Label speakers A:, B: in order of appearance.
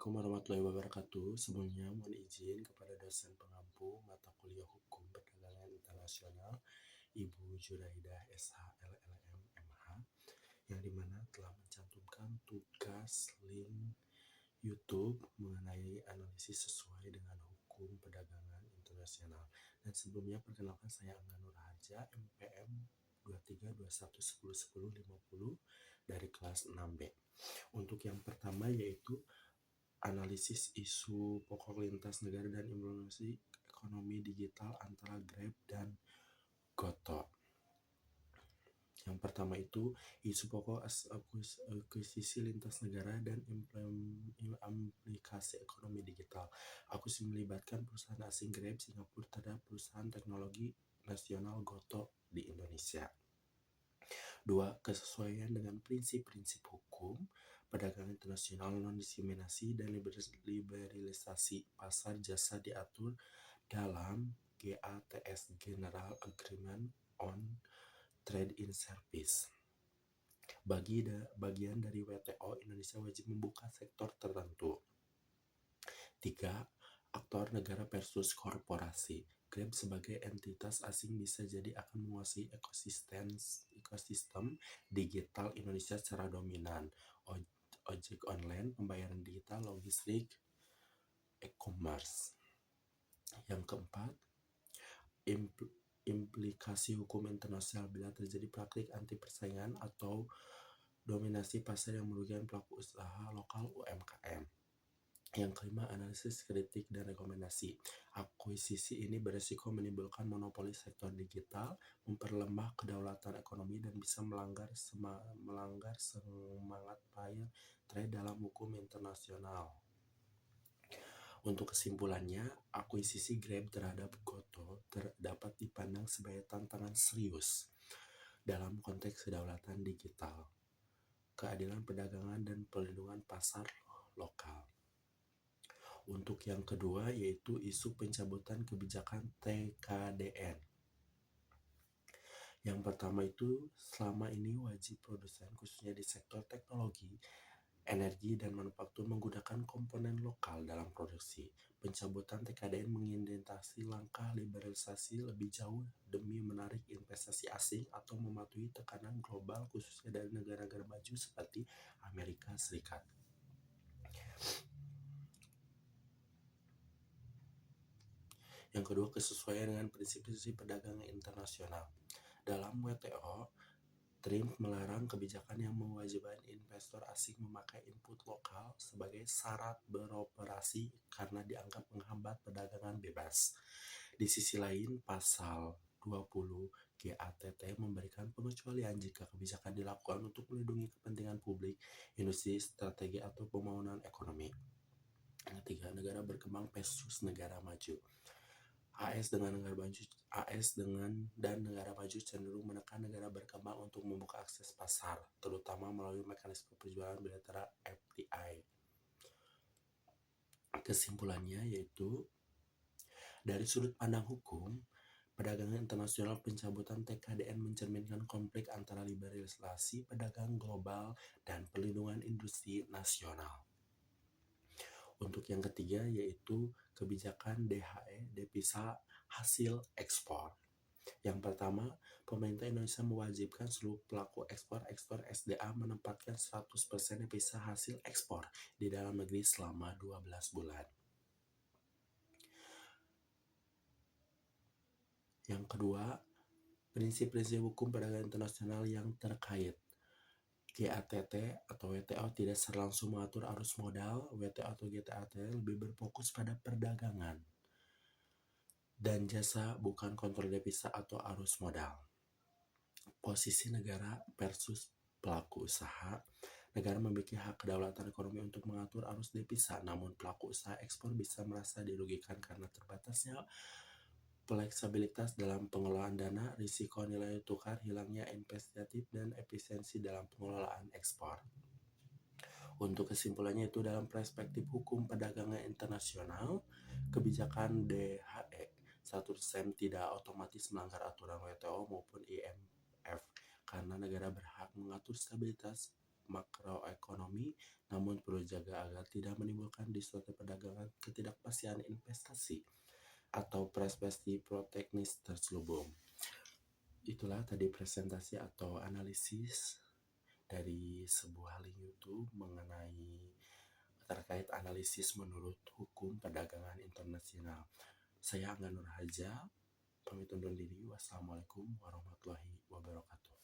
A: Assalamualaikum warahmatullahi wabarakatuh. Sebelumnya mohon izin kepada dosen pengampu mata kuliah Hukum Perdagangan Internasional Ibu Juraidah SH LLM MH yang dimana telah mencantumkan tugas link YouTube mengenai analisis sesuai dengan Hukum Perdagangan Internasional. Dan sebelumnya perkenalkan saya Angga Nurharja MPM 2321101050 dari kelas 6B. Untuk yang pertama yaitu analisis isu pokok lintas negara dan implementasi ekonomi digital antara Grab dan Goto. Yang pertama itu isu pokok akuisisi lintas negara dan aplikasi ekonomi digital. Akuisisi melibatkan perusahaan asing Grab Singapura terhadap perusahaan teknologi nasional Goto di Indonesia. 2. Kesesuaian dengan prinsip-prinsip hukum perdagangan internasional, non-diskriminasi, dan liberalisasi pasar jasa diatur dalam GATS General Agreement on Trade in Service. Bagian dari WTO, Indonesia wajib membuka sektor tertentu. 3. Aktor negara versus korporasi. Grab sebagai entitas asing bisa jadi akan menguasai ekosistem digital Indonesia secara dominan. Ojek online, pembayaran digital, logistik, e-commerce. Yang keempat, implikasi hukum internasional bila terjadi praktik anti persaingan atau dominasi pasar yang merugikan pelaku usaha lokal UMKM. Yang kelima, analisis kritik dan rekomendasi. Akuisisi ini beresiko menimbulkan monopoli sektor digital, memperlemah kedaulatan ekonomi, dan bisa melanggar semangat fair trade dalam hukum internasional. Untuk kesimpulannya, akuisisi Grab terhadap Goto dapat dipandang sebagai tantangan serius dalam konteks kedaulatan digital, keadilan perdagangan, dan perlindungan pasar lokal. Untuk yang kedua yaitu isu pencabutan kebijakan TKDN. Yang pertama itu selama ini wajib produsen khususnya di sektor teknologi, energi, dan manufaktur menggunakan komponen lokal dalam produksi. Pencabutan TKDN mengidentifikasi langkah liberalisasi lebih jauh demi menarik investasi asing atau mematuhi tekanan global khususnya dari negara-negara maju seperti Amerika Serikat. Yang kedua, kesesuaian dengan prinsip-prinsip perdagangan internasional. Dalam WTO, TRIM melarang kebijakan yang mewajibkan investor asing memakai input lokal sebagai syarat beroperasi karena dianggap menghambat perdagangan bebas. Di sisi lain, pasal 20 GATT memberikan pengecualian jika kebijakan dilakukan untuk melindungi kepentingan publik, industri, strategi, atau pembangunan ekonomi. Yang ketiga, negara berkembang versus negara maju. AS dan negara maju cenderung menekan negara berkembang untuk membuka akses pasar, terutama melalui mekanisme perjuangan bilateral FTI. Kesimpulannya yaitu, dari sudut pandang hukum, perdagangan internasional pencabutan TKDN mencerminkan konflik antara liberalisasi perdagangan global dan perlindungan industri nasional. Untuk yang ketiga yaitu kebijakan DHE devisa hasil ekspor. Yang pertama, pemerintah Indonesia mewajibkan seluruh pelaku ekspor SDA menempatkan 100% devisa hasil ekspor di dalam negeri selama 12 bulan. Yang kedua, prinsip-prinsip hukum perdagangan internasional yang terkait. GATT atau WTO tidak secara langsung mengatur arus modal. WTO atau GATT lebih berfokus pada perdagangan dan jasa, bukan kontrol devisa atau arus modal. Posisi negara versus pelaku usaha. Negara memiliki hak kedaulatan ekonomi untuk mengatur arus devisa, namun pelaku usaha ekspor bisa merasa dirugikan karena terbatasnya fleksibilitas dalam pengelolaan dana, risiko nilai tukar, hilangnya investasi, dan efisiensi dalam pengelolaan ekspor. Untuk kesimpulannya itu, dalam perspektif hukum perdagangan internasional, kebijakan DHE 100% tidak otomatis melanggar aturan WTO maupun IMF karena negara berhak mengatur stabilitas makroekonomi, namun perlu jaga agar tidak menimbulkan distorsi perdagangan, ketidakpastian investasi, atau perspektif proteknis terselubung. Itulah tadi presentasi atau analisis dari sebuah link YouTube mengenai terkait analisis menurut hukum perdagangan internasional. Saya Angga Nur Haja, pamit undur diri. Wassalamualaikum warahmatullahi wabarakatuh.